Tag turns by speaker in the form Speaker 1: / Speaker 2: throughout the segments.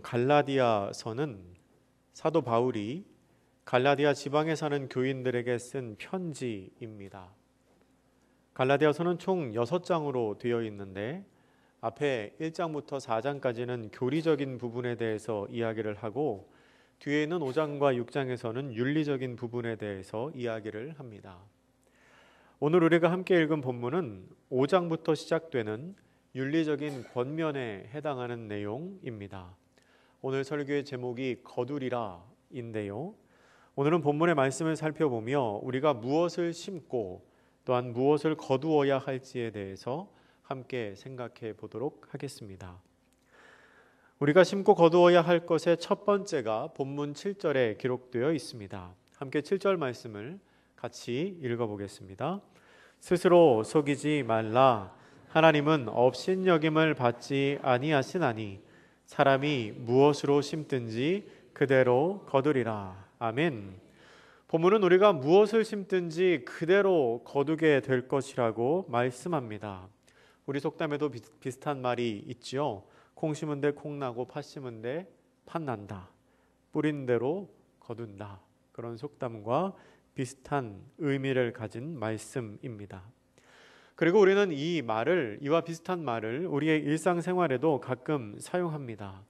Speaker 1: 갈라디아서는 사도 바울이 갈라디아 지방에 사는 교인들에게 쓴 편지입니다. 갈라디아서는 총 6장으로 되어 있는데 앞에 1장부터 4장까지는 교리적인 부분에 대해서 이야기를 하고 뒤에 있는 5장과 6장에서는 윤리적인 부분에 대해서 이야기를 합니다. 오늘 우리가 함께 읽은 본문은 5장부터 시작되는 윤리적인 권면에 해당하는 내용입니다. 오늘 설교의 제목이 거두리라인데요. 오늘은 본문의 말씀을 살펴보며 우리가 무엇을 심고 또한 무엇을 거두어야 할지에 대해서 함께 생각해 보도록 하겠습니다. 우리가 심고 거두어야 할 것의 첫 번째가 본문 7절에 기록되어 있습니다. 함께 7절 말씀을 같이 읽어보겠습니다. 스스로 속이지 말라. 하나님은 업신여김을 받지 아니하시나니 사람이 무엇으로 심든지 그대로 거두리라. 아멘. 본문은 우리가 무엇을 심든지 그대로 거두게 될 것이라고 말씀합니다. 우리 속담에도 비슷한 말이 있지요. 콩 심은 데 콩 나고 팥 심은 데 팥 난다. 뿌린 대로 거둔다. 그런 속담과 비슷한 의미를 가진 말씀입니다. 그리고 우리는 이와 비슷한 말을 우리의 일상생활에도 가끔 사용합니다.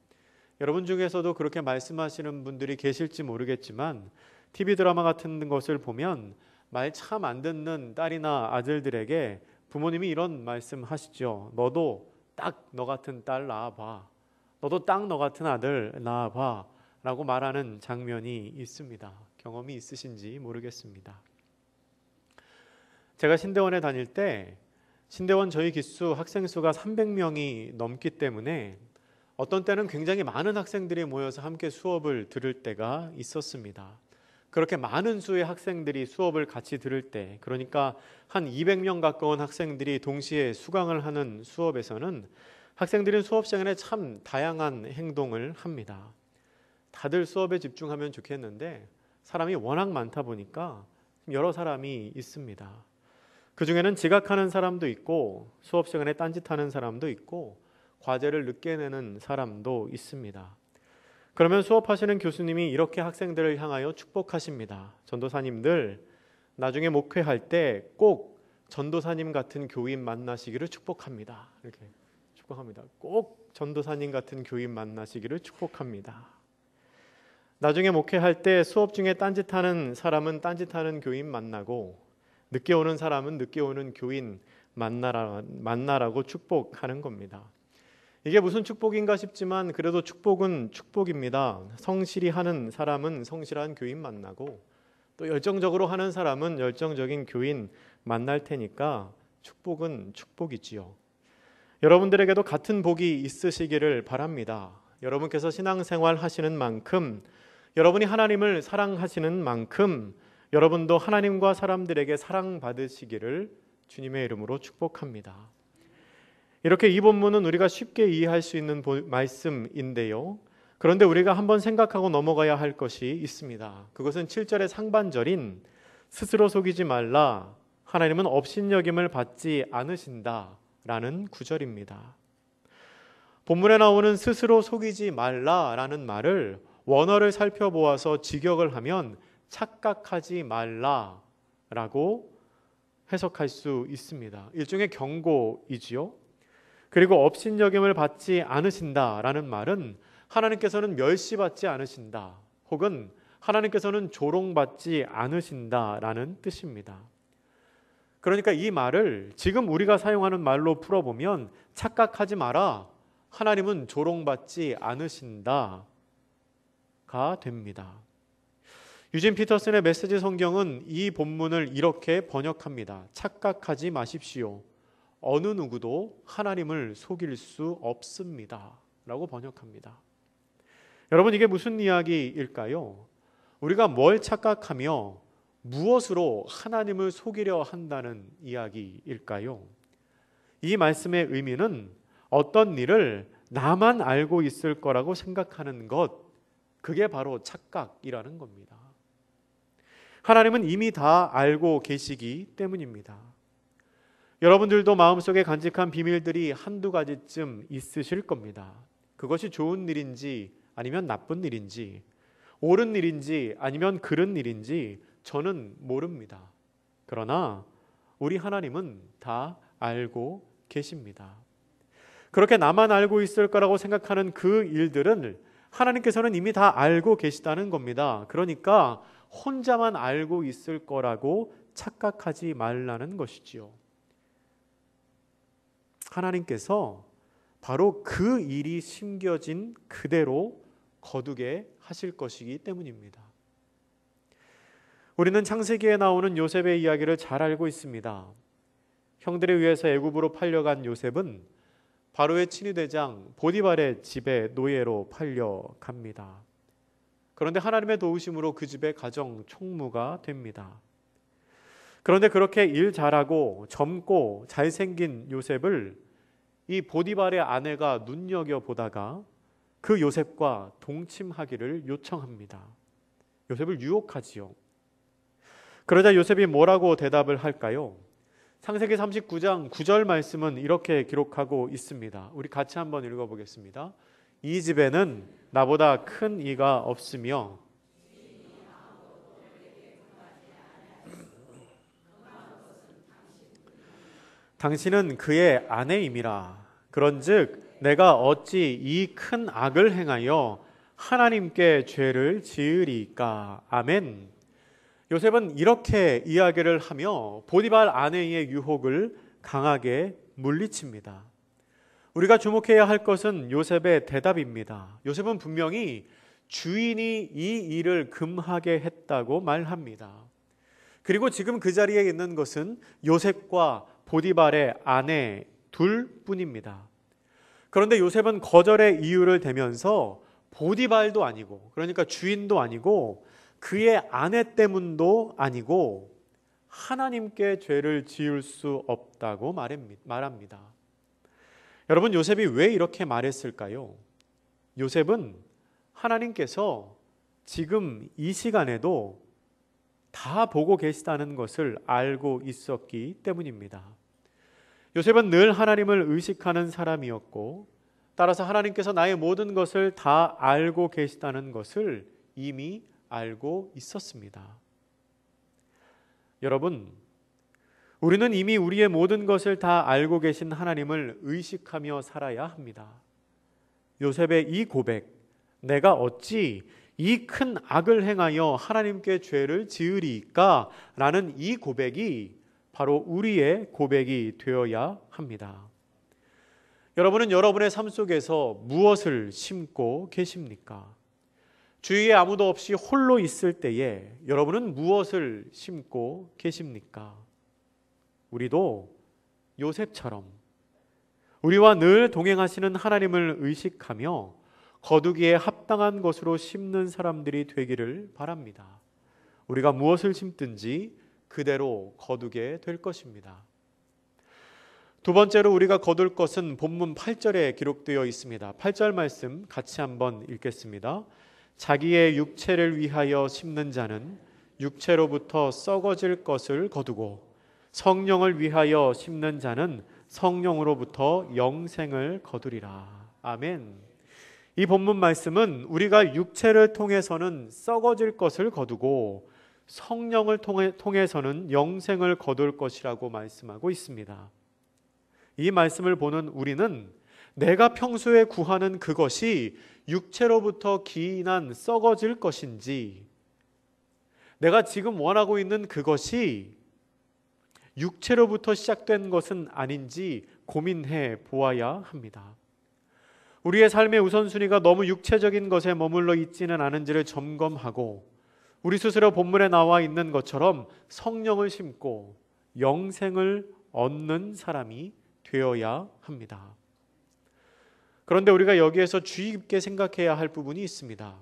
Speaker 1: 여러분 중에서도 그렇게 말씀하시는 분들이 계실지 모르겠지만 TV 드라마 같은 것을 보면 말 참 안 듣는 딸이나 아들들에게 부모님이 이런 말씀 하시죠. 너도 딱 너 같은 딸 낳아봐. 너도 딱 너 같은 아들 낳아봐. 라고 말하는 장면이 있습니다. 경험이 있으신지 모르겠습니다. 제가 신대원에 다닐 때 신대원 저희 기수 학생 수가 300명이 넘기 때문에 어떤 때는 굉장히 많은 학생들이 모여서 함께 수업을 들을 때가 있었습니다. 그렇게 많은 수의 학생들이 수업을 같이 들을 때, 그러니까 한 200명 가까운 학생들이 동시에 수강을 하는 수업에서는 학생들은 수업 시간에 참 다양한 행동을 합니다. 다들 수업에 집중하면 좋겠는데 사람이 워낙 많다 보니까 여러 사람이 있습니다. 그 중에는 지각하는 사람도 있고 수업 시간에 딴짓하는 사람도 있고 과제를 늦게 내는 사람도 있습니다. 그러면 수업하시는 교수님이 이렇게 학생들을 향하여 축복하십니다. 전도사님들, 나중에 목회할 때 꼭 전도사님 같은 교인 만나시기를 축복합니다. 이렇게 축복합니다. 꼭 전도사님 같은 교인 만나시기를 축복합니다. 나중에 목회할 때 수업 중에 딴짓하는 사람은 딴짓하는 교인 만나고 늦게 오는 사람은 늦게 오는 교인 만나라고 축복하는 겁니다. 이게 무슨 축복인가 싶지만 그래도 축복은 축복입니다. 성실히 하는 사람은 성실한 교인 만나고 또 열정적으로 하는 사람은 열정적인 교인 만날 테니까 축복은 축복이지요. 여러분들에게도 같은 복이 있으시기를 바랍니다. 여러분께서 신앙생활 하시는 만큼, 여러분이 하나님을 사랑하시는 만큼 여러분도 하나님과 사람들에게 사랑받으시기를 주님의 이름으로 축복합니다. 이렇게 이 본문은 우리가 쉽게 이해할 수 있는 말씀인데요. 그런데 우리가 한번 생각하고 넘어가야 할 것이 있습니다. 그것은 7절의 상반절인 스스로 속이지 말라. 하나님은 업신여김을 받지 않으신다 라는 구절입니다. 본문에 나오는 스스로 속이지 말라라는 말을 원어를 살펴보아서 직역을 하면 착각하지 말라라고 해석할 수 있습니다. 일종의 경고이지요. 그리고 업신여김을 받지 않으신다라는 말은 하나님께서는 멸시받지 않으신다 혹은 하나님께서는 조롱받지 않으신다라는 뜻입니다. 그러니까 이 말을 지금 우리가 사용하는 말로 풀어보면 착각하지 마라. 하나님은 조롱받지 않으신다가 됩니다. 유진 피터슨의 메시지 성경은 이 본문을 이렇게 번역합니다. 착각하지 마십시오. 어느 누구도 하나님을 속일 수 없습니다. 라고 번역합니다. 여러분, 이게 무슨 이야기일까요? 우리가 뭘 착각하며 무엇으로 하나님을 속이려 한다는 이야기일까요? 이 말씀의 의미는 어떤 일을 나만 알고 있을 거라고 생각하는 것, 그게 바로 착각이라는 겁니다. 하나님은 이미 다 알고 계시기 때문입니다. 여러분들도 마음속에 간직한 비밀들이 한두 가지쯤 있으실 겁니다. 그것이 좋은 일인지 아니면 나쁜 일인지, 옳은 일인지 아니면 그른 일인지 저는 모릅니다. 그러나 우리 하나님은 다 알고 계십니다. 그렇게 나만 알고 있을 거라고 생각하는 그 일들은 하나님께서는 이미 다 알고 계시다는 겁니다. 그러니까 혼자만 알고 있을 거라고 착각하지 말라는 것이지요. 하나님께서 바로 그 일이 심겨진 그대로 거두게 하실 것이기 때문입니다. 우리는 창세기에 나오는 요셉의 이야기를 잘 알고 있습니다. 형들에 의해서 애굽으로 팔려간 요셉은 바로의 친위대장 보디발의 집에 노예로 팔려갑니다. 그런데 하나님의 도우심으로 그 집의 가정 총무가 됩니다. 그런데 그렇게 일 잘하고 젊고 잘생긴 요셉을 이 보디발의 아내가 눈여겨보다가 그 요셉과 동침하기를 요청합니다. 요셉을 유혹하지요. 그러자 요셉이 뭐라고 대답을 할까요? 창세기 39장 9절 말씀은 이렇게 기록하고 있습니다. 우리 같이 한번 읽어보겠습니다. 이 집에는 나보다 큰 이가 없으며 당신은 그의 아내임이라. 그런즉 내가 어찌 이 큰 악을 행하여 하나님께 죄를 지으리까. 아멘. 요셉은 이렇게 이야기를 하며 보디발 아내의 유혹을 강하게 물리칩니다. 우리가 주목해야 할 것은 요셉의 대답입니다. 요셉은 분명히 주인이 이 일을 금하게 했다고 말합니다. 그리고 지금 그 자리에 있는 것은 요셉과 보디발의 아내 둘뿐입니다. 그런데 요셉은 거절의 이유를 대면서 보디발도 아니고, 그러니까 주인도 아니고 그의 아내 때문도 아니고 하나님께 죄를 지을 수 없다고 말합니다. 여러분, 요셉이 왜 이렇게 말했을까요? 요셉은 하나님께서 지금 이 시간에도 다 보고 계시다는 것을 알고 있었기 때문입니다. 요셉은 늘 하나님을 의식하는 사람이었고, 따라서 하나님께서 나의 모든 것을 다 알고 계시다는 것을 이미 알고 있었습니다. 여러분, 우리는 이미 우리의 모든 것을 다 알고 계신 하나님을 의식하며 살아야 합니다. 요셉의 이 고백, 내가 어찌 이 큰 악을 행하여 하나님께 죄를 지으리까? 라는 이 고백이 바로 우리의 고백이 되어야 합니다. 여러분은 여러분의 삶 속에서 무엇을 심고 계십니까? 주위에 아무도 없이 홀로 있을 때에 여러분은 무엇을 심고 계십니까? 우리도 요셉처럼 우리와 늘 동행하시는 하나님을 의식하며 거두기에 합당한 것으로 심는 사람들이 되기를 바랍니다. 우리가 무엇을 심든지 그대로 거두게 될 것입니다. 두 번째로 우리가 거둘 것은 본문 8절에 기록되어 있습니다. 8절 말씀 같이 한번 읽겠습니다. 자기의 육체를 위하여 심는 자는 육체로부터 썩어질 것을 거두고 성령을 위하여 심는 자는 성령으로부터 영생을 거두리라. 아멘. 이 본문 말씀은 우리가 육체를 통해서는 썩어질 것을 거두고 성령을 통해서는 영생을 거둘 것이라고 말씀하고 있습니다. 이 말씀을 보는 우리는 내가 평소에 구하는 그것이 육체로부터 기인한 썩어질 것인지, 내가 지금 원하고 있는 그것이 육체로부터 시작된 것은 아닌지 고민해 보아야 합니다. 우리의 삶의 우선순위가 너무 육체적인 것에 머물러 있지는 않은지를 점검하고 우리 스스로 본문에 나와 있는 것처럼 성령을 심고 영생을 얻는 사람이 되어야 합니다. 그런데 우리가 여기에서 주의 깊게 생각해야 할 부분이 있습니다.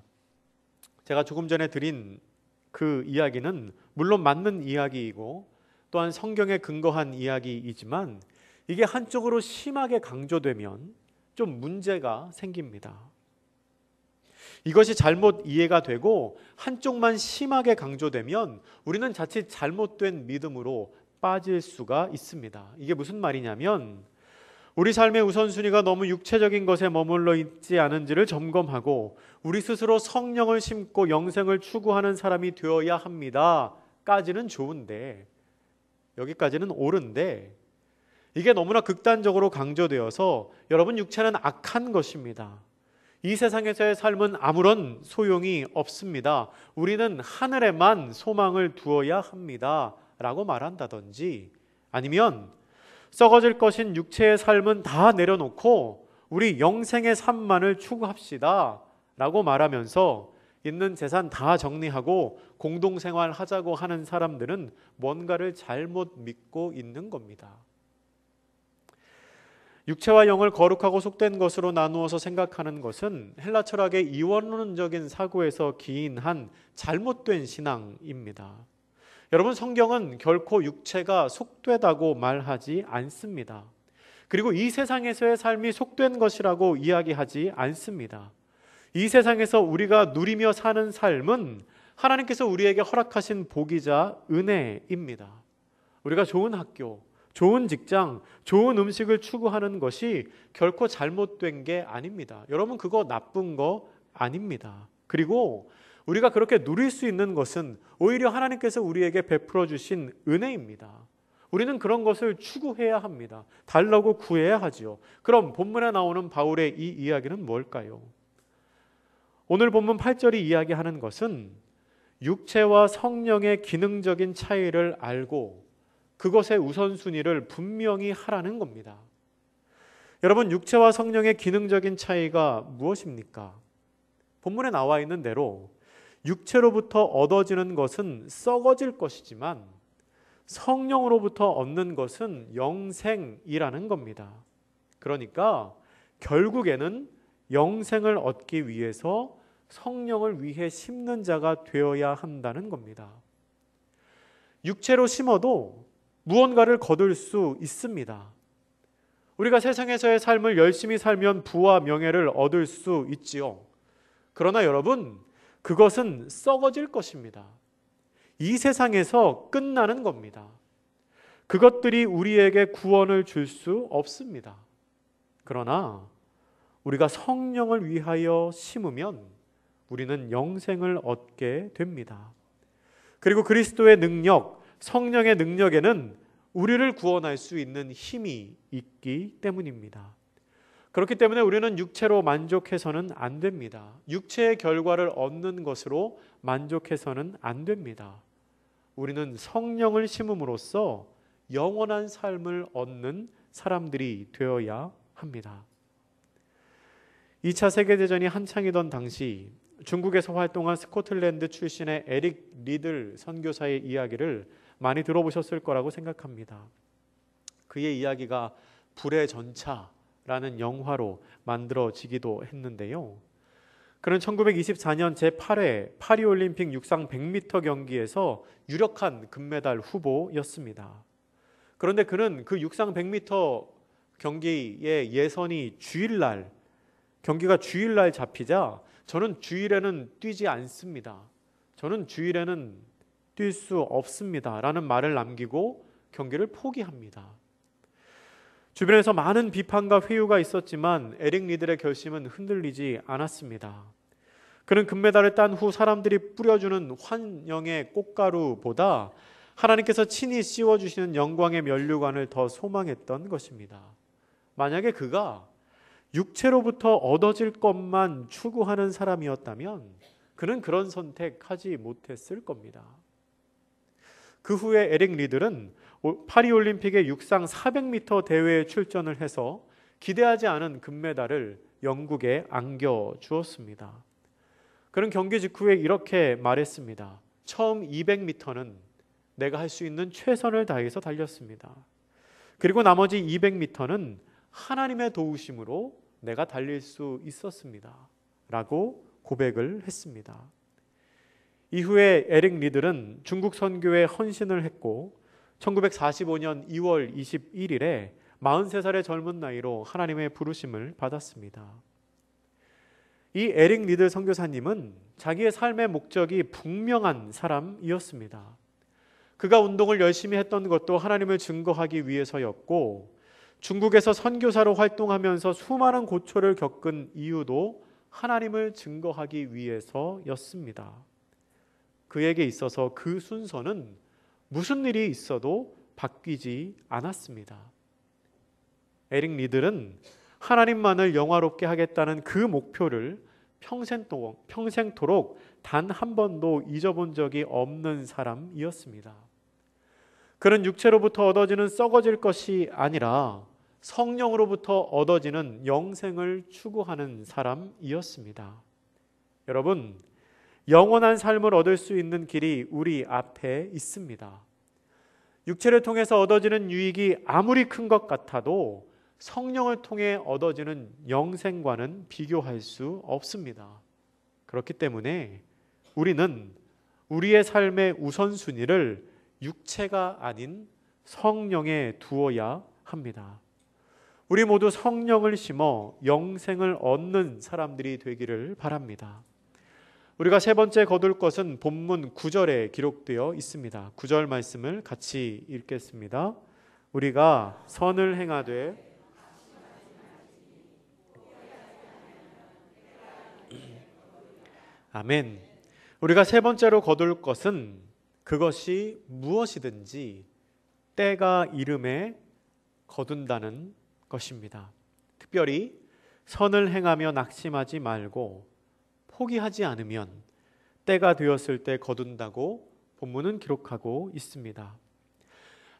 Speaker 1: 제가 조금 전에 드린 그 이야기는 물론 맞는 이야기이고 또한 성경에 근거한 이야기이지만 이게 한쪽으로 심하게 강조되면 좀 문제가 생깁니다. 이것이 잘못 이해가 되고 한쪽만 심하게 강조되면 우리는 자칫 잘못된 믿음으로 빠질 수가 있습니다. 이게 무슨 말이냐면 우리 삶의 우선순위가 너무 육체적인 것에 머물러 있지 않은지를 점검하고 우리 스스로 성령을 심고 영생을 추구하는 사람이 되어야 합니다. 까지는 좋은데, 여기까지는 옳은데, 이게 너무나 극단적으로 강조되어서 여러분, 육체는 악한 것입니다. 이 세상에서의 삶은 아무런 소용이 없습니다. 우리는 하늘에만 소망을 두어야 합니다. 라고 말한다든지, 아니면 썩어질 것인 육체의 삶은 다 내려놓고 우리 영생의 삶만을 추구합시다 라고 말하면서 있는 재산 다 정리하고 공동생활 하자고 하는 사람들은 뭔가를 잘못 믿고 있는 겁니다. 육체와 영을 거룩하고 속된 것으로 나누어서 생각하는 것은 헬라 철학의 이원론적인 사고에서 기인한 잘못된 신앙입니다. 여러분, 성경은 결코 육체가 속되다고 말하지 않습니다. 그리고 이 세상에서의 삶이 속된 것이라고 이야기하지 않습니다. 이 세상에서 우리가 누리며 사는 삶은 하나님께서 우리에게 허락하신 복이자 은혜입니다. 우리가 좋은 학교, 좋은 직장, 좋은 음식을 추구하는 것이 결코 잘못된 게 아닙니다. 여러분, 그거 나쁜 거 아닙니다. 그리고 우리가 그렇게 누릴 수 있는 것은 오히려 하나님께서 우리에게 베풀어 주신 은혜입니다. 우리는 그런 것을 추구해야 합니다. 달라고 구해야 하지요. 그럼 본문에 나오는 바울의 이 이야기는 뭘까요? 오늘 본문 8절이 이야기하는 것은 육체와 성령의 기능적인 차이를 알고 그것의 우선순위를 분명히 하라는 겁니다. 여러분, 육체와 성령의 기능적인 차이가 무엇입니까? 본문에 나와 있는 대로 육체로부터 얻어지는 것은 썩어질 것이지만 성령으로부터 얻는 것은 영생이라는 겁니다. 그러니까 결국에는 영생을 얻기 위해서 성령을 위해 심는 자가 되어야 한다는 겁니다. 육체로 심어도 무언가를 거둘 수 있습니다. 우리가 세상에서의 삶을 열심히 살면 부와 명예를 얻을 수 있지요. 그러나 여러분, 그것은 썩어질 것입니다. 이 세상에서 끝나는 겁니다. 그것들이 우리에게 구원을 줄 수 없습니다. 그러나 우리가 성령을 위하여 심으면 우리는 영생을 얻게 됩니다. 그리고 그리스도의 능력, 성령의 능력에는 우리를 구원할 수 있는 힘이 있기 때문입니다. 그렇기 때문에 우리는 육체로 만족해서는 안 됩니다. 육체의 결과를 얻는 것으로 만족해서는 안 됩니다. 우리는 성령을 심음으로써 영원한 삶을 얻는 사람들이 되어야 합니다. 2차 세계대전이 한창이던 당시 중국에서 활동한 스코틀랜드 출신의 에릭 리들 선교사의 이야기를 많이 들어보셨을 거라고 생각합니다. 그의 이야기가 불의 전차라는 영화로 만들어지기도 했는데요. 그는 1924년 제8회 파리올림픽 육상 100m 경기에서 유력한 금메달 후보였습니다. 그런데 그는 그 육상 100m 경기의 예선이 주일날, 경기가 주일날 잡히자 저는 주일에는 뛰지 않습니다. 저는 주일에는 뛸 수 없습니다. 라는 말을 남기고 경기를 포기합니다. 주변에서 많은 비판과 회유가 있었지만 에릭 리들의 결심은 흔들리지 않았습니다. 그는 금메달을 딴 후 사람들이 뿌려주는 환영의 꽃가루보다 하나님께서 친히 씌워주시는 영광의 면류관을 더 소망했던 것입니다. 만약에 그가 육체로부터 얻어질 것만 추구하는 사람이었다면 그는 그런 선택하지 못했을 겁니다. 그 후에 에릭 리들은 파리올림픽의 육상 400m 대회에 출전을 해서 기대하지 않은 금메달을 영국에 안겨주었습니다. 그는 경기 직후에 이렇게 말했습니다. 처음 200m는 내가 할 수 있는 최선을 다해서 달렸습니다. 그리고 나머지 200m는 하나님의 도우심으로 내가 달릴 수 있었습니다. 라고 고백을 했습니다. 이후에 에릭 리들은 중국 선교에 헌신을 했고 1945년 2월 21일에 43살의 젊은 나이로 하나님의 부르심을 받았습니다. 이 에릭 리들 선교사님은 자기의 삶의 목적이 분명한 사람이었습니다. 그가 운동을 열심히 했던 것도 하나님을 증거하기 위해서였고 중국에서 선교사로 활동하면서 수많은 고초를 겪은 이유도 하나님을 증거하기 위해서였습니다. 그에게 있어서 그 순서는 무슨 일이 있어도 바뀌지 않았습니다. 에릭 리들은 하나님만을 영화롭게 하겠다는 그 목표를 평생토록 단 한 번도 잊어본 적이 없는 사람이었습니다. 그는 육체로부터 얻어지는 썩어질 것이 아니라 성령으로부터 얻어지는 영생을 추구하는 사람이었습니다. 여러분, 영원한 삶을 얻을 수 있는 길이 우리 앞에 있습니다. 육체를 통해서 얻어지는 유익이 아무리 큰 것 같아도 성령을 통해 얻어지는 영생과는 비교할 수 없습니다. 그렇기 때문에 우리는 우리의 삶의 우선순위를 육체가 아닌 성령에 두어야 합니다. 우리 모두 성령을 심어 영생을 얻는 사람들이 되기를 바랍니다. 우리가 세 번째 거둘 것은 본문 9절에 기록되어 있습니다. 9절 말씀을 같이 읽겠습니다. 우리가 선을 행하되 아멘. 우리가 세 번째로 거둘 것은 그것이 무엇이든지 때가 이름에 거둔다는 것입니다. 특별히 선을 행하며 낙심하지 말고 포기하지 않으면 때가 되었을 때 거둔다고 본문은 기록하고 있습니다.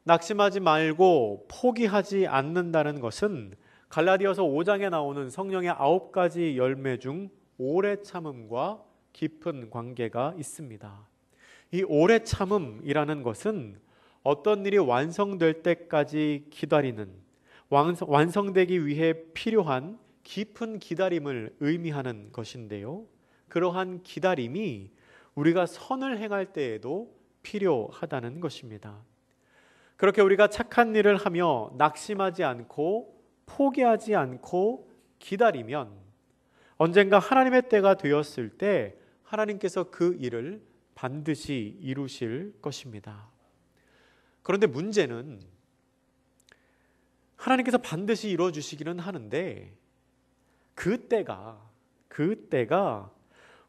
Speaker 1: 낙심하지 말고 포기하지 않는다는 것은 갈라디아서 5장에 나오는 성령의 9가지 열매 중 오래 참음과 깊은 관계가 있습니다. 이 오래 참음이라는 것은 어떤 일이 완성될 때까지 기다리는, 완성되기 위해 필요한 깊은 기다림을 의미하는 것인데요. 그러한 기다림이 우리가 선을 행할 때에도 필요하다는 것입니다. 그렇게 우리가 착한 일을 하며 낙심하지 않고 포기하지 않고 기다리면 언젠가 하나님의 때가 되었을 때 하나님께서 그 일을 반드시 이루실 것입니다. 그런데 문제는 하나님께서 반드시 이루어 주시기는 하는데 그 때가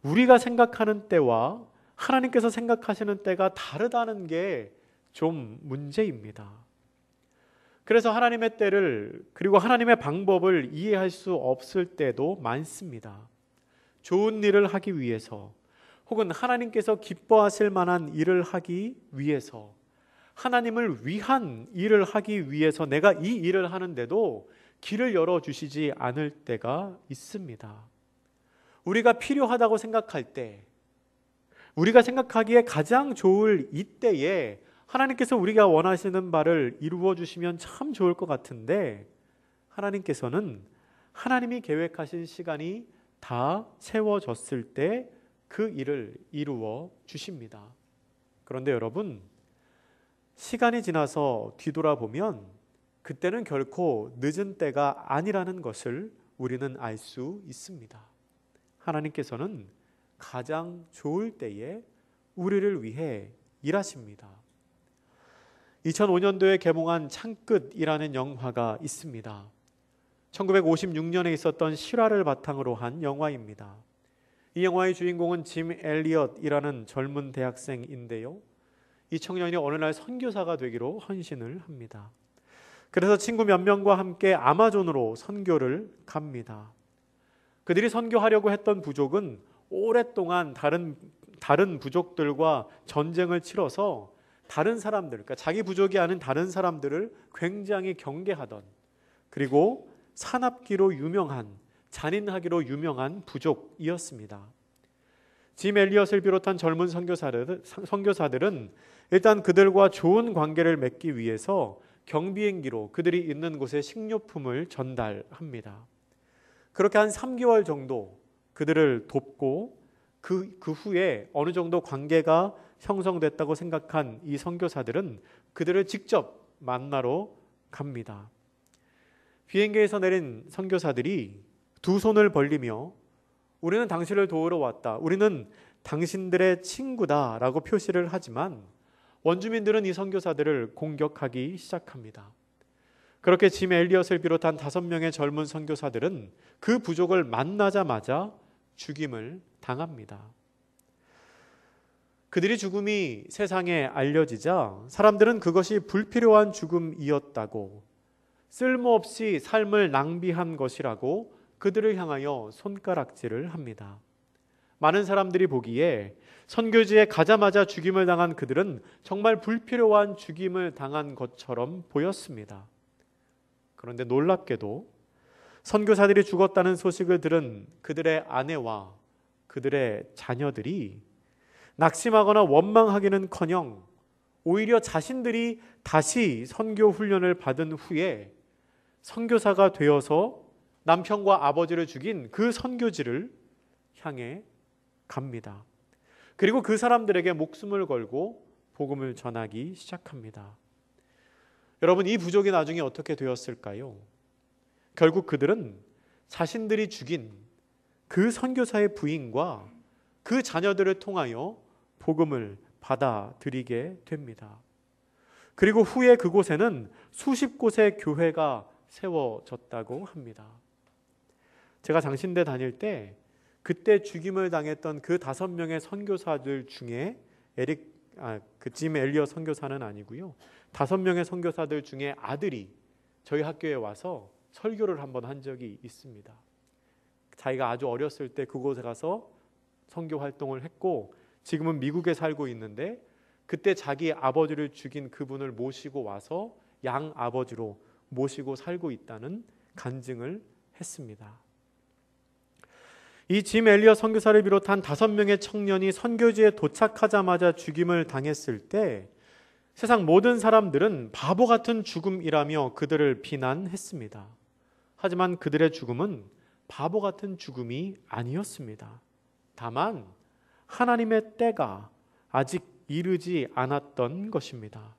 Speaker 1: 우리가 생각하는 때와 하나님께서 생각하시는 때가 다르다는 게 좀 문제입니다. 그래서 하나님의 때를 그리고 하나님의 방법을 이해할 수 없을 때도 많습니다. 좋은 일을 하기 위해서 혹은 하나님께서 기뻐하실 만한 일을 하기 위해서 하나님을 위한 일을 하기 위해서 내가 이 일을 하는데도 길을 열어주시지 않을 때가 있습니다. 우리가 필요하다고 생각할 때, 우리가 생각하기에 가장 좋을 이때에 하나님께서 우리가 원하시는 바를 이루어 주시면 참 좋을 것 같은데 하나님께서는 하나님이 계획하신 시간이 다 세워졌을 때 그 일을 이루어 주십니다. 그런데 여러분, 시간이 지나서 뒤돌아보면 그때는 결코 늦은 때가 아니라는 것을 우리는 알 수 있습니다. 하나님께서는 가장 좋을 때에 우리를 위해 일하십니다. 2005년도에 개봉한 창끝이라는 영화가 있습니다. 1956년에 있었던 실화를 바탕으로 한 영화입니다. 이 영화의 주인공은 짐 엘리엇이라는 젊은 대학생인데요. 이 청년이 어느 날 선교사가 되기로 헌신을 합니다. 그래서 친구 몇 명과 함께 아마존으로 선교를 갑니다. 그들이 선교하려고 했던 부족은 오랫동안 다른 부족들과 전쟁을 치러서 다른 사람들, 그러니까 자기 부족이 아닌 다른 사람들을 굉장히 경계하던, 그리고 산업기로 유명한, 잔인하기로 유명한 부족이었습니다. 짐 엘리엇을 비롯한 젊은 선교사들은 일단 그들과 좋은 관계를 맺기 위해서 경비행기로 그들이 있는 곳에 식료품을 전달합니다. 그렇게 한 3개월 정도 그들을 돕고 그 후에 어느 정도 관계가 형성됐다고 생각한 이 선교사들은 그들을 직접 만나러 갑니다. 비행기에서 내린 선교사들이 두 손을 벌리며 우리는 당신을 도우러 왔다, 우리는 당신들의 친구다라고 표시를 하지만 원주민들은 이 선교사들을 공격하기 시작합니다. 그렇게 짐 엘리엇을 비롯한 5명의 젊은 선교사들은 그 부족을 만나자마자 죽임을 당합니다. 그들이 죽음이 세상에 알려지자 사람들은 그것이 불필요한 죽음이었다고, 쓸모없이 삶을 낭비한 것이라고 그들을 향하여 손가락질을 합니다. 많은 사람들이 보기에 선교지에 가자마자 죽임을 당한 그들은 정말 불필요한 죽임을 당한 것처럼 보였습니다. 그런데 놀랍게도 선교사들이 죽었다는 소식을 들은 그들의 아내와 그들의 자녀들이 낙심하거나 원망하기는커녕 오히려 자신들이 다시 선교 훈련을 받은 후에 선교사가 되어서 남편과 아버지를 죽인 그 선교지를 향해 갑니다. 그리고 그 사람들에게 목숨을 걸고 복음을 전하기 시작합니다. 여러분, 이 부족이 나중에 어떻게 되었을까요? 결국 그들은 자신들이 죽인 그 선교사의 부인과 그 자녀들을 통하여 복음을 받아들이게 됩니다. 그리고 후에 그곳에는 수십 곳의 교회가 세워졌다고 합니다. 제가 장신대 다닐 때 그때 죽임을 당했던 그 5명의 선교사들 중에 짐 엘리엇 선교사는 아니고요, 5명의 선교사들 중에 아들이 저희 학교에 와서 설교를 한번 한 적이 있습니다. 자기가 아주 어렸을 때 그곳에 가서 선교 활동을 했고 지금은 미국에 살고 있는데 그때 자기 아버지를 죽인 그분을 모시고 와서 양 아버지로 모시고 살고 있다는 간증을 했습니다. 이 짐 엘리엇 선교사를 비롯한 5명의 청년이 선교지에 도착하자마자 죽임을 당했을 때 세상 모든 사람들은 바보 같은 죽음이라며 그들을 비난했습니다. 하지만 그들의 죽음은 바보 같은 죽음이 아니었습니다. 다만 하나님의 때가 아직 이르지 않았던 것입니다.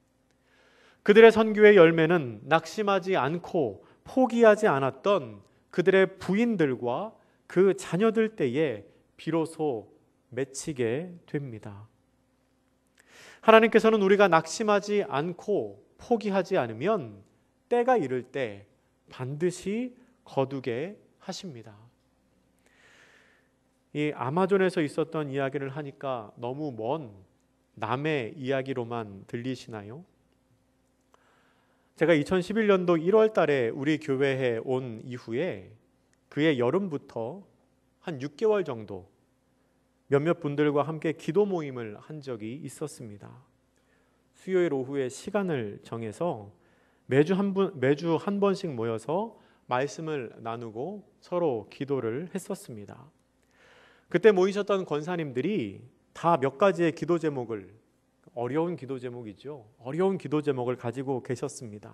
Speaker 1: 그들의 선교의 열매는 낙심하지 않고 포기하지 않았던 그들의 부인들과 그 자녀들 때에 비로소 맺히게 됩니다. 하나님께서는 우리가 낙심하지 않고 포기하지 않으면 때가 이를 때 반드시 거두게 하십니다. 이 아마존에서 있었던 이야기를 하니까 너무 먼 남의 이야기로만 들리시나요? 제가 2011년도 1월 달에 우리 교회에 온 이후에 그해 여름부터 한 6개월 정도 몇몇 분들과 함께 기도 모임을 한 적이 있었습니다. 수요일 오후에 시간을 정해서 매주 한 번씩 모여서 말씀을 나누고 서로 기도를 했었습니다. 그때 모이셨던 권사님들이 다 몇 가지의 기도 제목을, 어려운 기도 제목이죠. 어려운 기도 제목을 가지고 계셨습니다.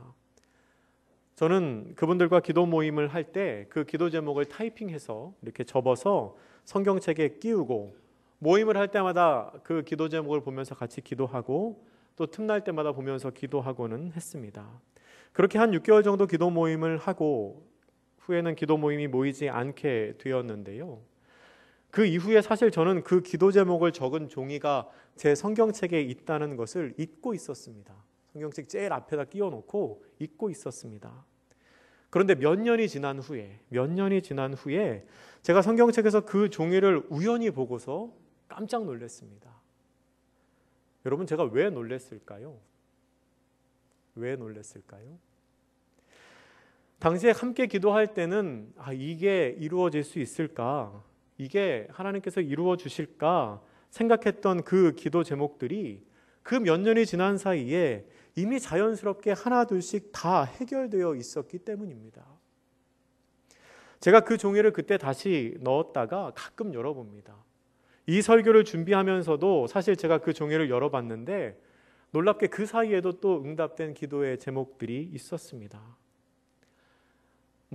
Speaker 1: 저는 그분들과 기도 모임을 할 때 그 기도 제목을 타이핑해서 이렇게 접어서 성경책에 끼우고 모임을 할 때마다 그 기도 제목을 보면서 같이 기도하고 또 틈날 때마다 보면서 기도하고는 했습니다. 그렇게 한 6개월 정도 기도 모임을 하고 후에는 기도 모임이 모이지 않게 되었는데요. 그 이후에 사실 저는 그 기도 제목을 적은 종이가 제 성경책에 있다는 것을 잊고 있었습니다. 성경책 제일 앞에다 끼워놓고 잊고 있었습니다. 그런데 몇 년이 지난 후에 제가 성경책에서 그 종이를 우연히 보고서 깜짝 놀랐습니다. 여러분, 제가 왜 놀랐을까요? 당시에 함께 기도할 때는 이게 이루어질 수 있을까? 이게 하나님께서 이루어 주실까? 생각했던 그 기도 제목들이 그 몇 년이 지난 사이에 이미 자연스럽게 하나 둘씩 다 해결되어 있었기 때문입니다. 제가 그 종이를 그때 다시 넣었다가 가끔 열어봅니다. 이 설교를 준비하면서도 사실 제가 그 종이를 열어봤는데 놀랍게 그 사이에도 또 응답된 기도의 제목들이 있었습니다.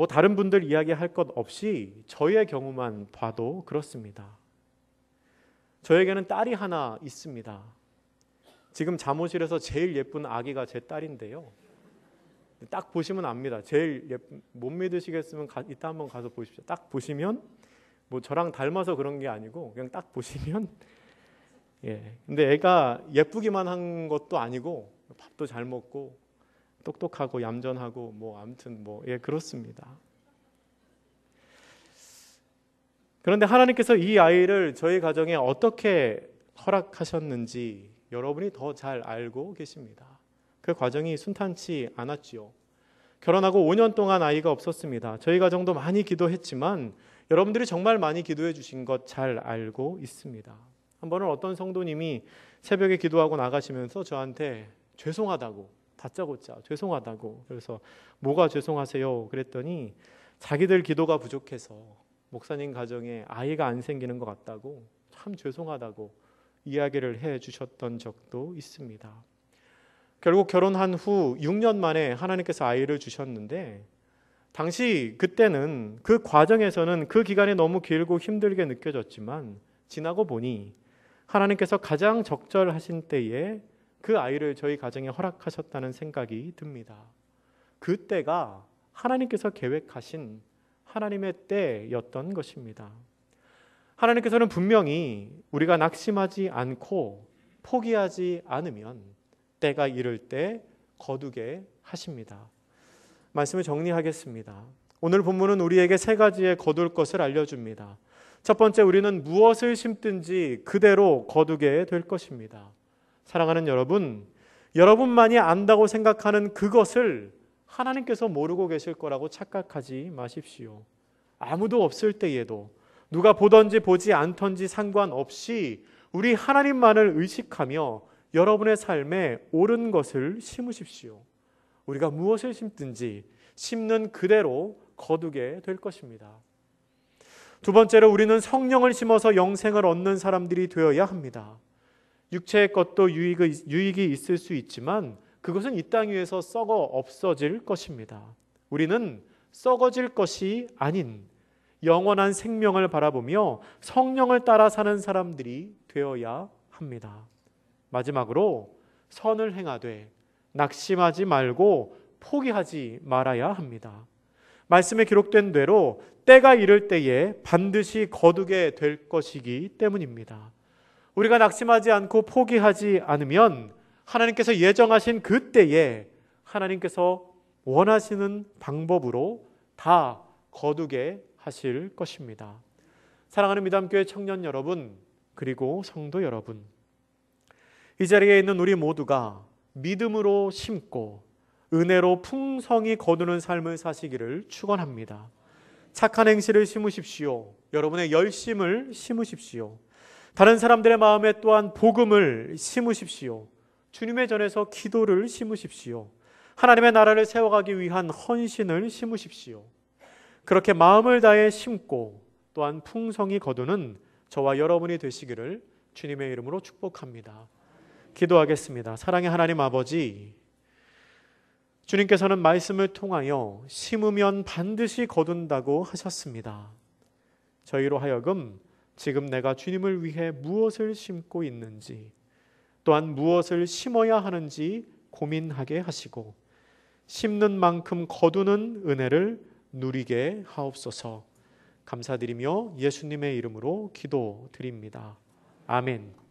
Speaker 1: 다른 분들 이야기할 것 없이 저의 경우만 봐도 그렇습니다. 저에게는 딸이 하나 있습니다. 지금 잠옷실에서 제일 예쁜 아기가 제 딸인데요. 딱 보시면 압니다. 제일 예쁜, 못 믿으시겠으면 이따 한번 가서 보십시오. 딱 보시면 저랑 닮아서 그런 게 아니고 그냥 딱 보시면 근데 애가 예쁘기만 한 것도 아니고 밥도 잘 먹고
Speaker 2: 똑똑하고 얌전하고 아무튼 그렇습니다. 그런데 하나님께서 이 아이를 저희 가정에 어떻게 허락하셨는지 여러분이 더 잘 알고 계십니다. 그 과정이 순탄치 않았지요. 결혼하고 5년 동안 아이가 없었습니다. 저희 가정도 많이 기도했지만 여러분들이 정말 많이 기도해 주신 것 잘 알고 있습니다. 한 번은 어떤 성도님이 새벽에 기도하고 나가시면서 저한테 죄송하다고, 다짜고짜 죄송하다고, 그래서 뭐가 죄송하세요? 그랬더니 자기들 기도가 부족해서 목사님 가정에 아이가 안 생기는 것 같다고, 참 죄송하다고 이야기를 해 주셨던 적도 있습니다. 결국 결혼한 후 6년 만에 하나님께서 아이를 주셨는데, 당시 그때는 그 과정에서는 그 기간이 너무 길고 힘들게 느껴졌지만 지나고 보니 하나님께서 가장 적절하신 때에 그 아이를 저희 가정에 허락하셨다는 생각이 듭니다. 그 때가 하나님께서 계획하신 하나님의 때였던 것입니다. 하나님께서는 분명히 우리가 낙심하지 않고 포기하지 않으면 때가 이를 때 거두게 하십니다. 말씀을 정리하겠습니다. 오늘 본문은 우리에게 세 가지의 거둘 것을 알려줍니다. 첫 번째, 우리는 무엇을 심든지 그대로 거두게 될 것입니다. 사랑하는 여러분, 여러분만이 안다고 생각하는 그것을 하나님께서 모르고 계실 거라고 착각하지 마십시오. 아무도 없을 때에도, 누가 보든지 보지 않던지 상관없이 우리 하나님만을 의식하며 여러분의 삶에 옳은 것을 심으십시오. 우리가 무엇을 심든지 심는 그대로 거두게 될 것입니다. 두 번째로, 우리는 성령을 심어서 영생을 얻는 사람들이 되어야 합니다. 육체의 것도 유익이 있을 수 있지만 그것은 이 땅 위에서 썩어 없어질 것입니다. 우리는 썩어질 것이 아닌 영원한 생명을 바라보며 성령을 따라 사는 사람들이 되어야 합니다. 마지막으로, 선을 행하되 낙심하지 말고 포기하지 말아야 합니다. 말씀에 기록된 대로 때가 이를 때에 반드시 거두게 될 것이기 때문입니다. 우리가 낙심하지 않고 포기하지 않으면 하나님께서 예정하신 그 때에 하나님께서 원하시는 방법으로 다 거두게 하실 것입니다. 사랑하는 미담교회 청년 여러분, 그리고 성도 여러분, 이 자리에 있는 우리 모두가 믿음으로 심고 은혜로 풍성히 거두는 삶을 사시기를 축원합니다. 착한 행실을 심으십시오. 여러분의 열심을 심으십시오. 다른 사람들의 마음에 또한 복음을 심으십시오. 주님의 전에서 기도를 심으십시오. 하나님의 나라를 세워가기 위한 헌신을 심으십시오. 그렇게 마음을 다해 심고 또한 풍성히 거두는 저와 여러분이 되시기를 주님의 이름으로 축복합니다. 기도하겠습니다. 사랑의 하나님 아버지, 주님께서는 말씀을 통하여 심으면 반드시 거둔다고 하셨습니다. 저희로 하여금 지금 내가 주님을 위해 무엇을 심고 있는지, 또한 무엇을 심어야 하는지 고민하게 하시고 심는 만큼 거두는 은혜를 누리게 하옵소서. 감사드리며 예수님의 이름으로 기도드립니다. 아멘.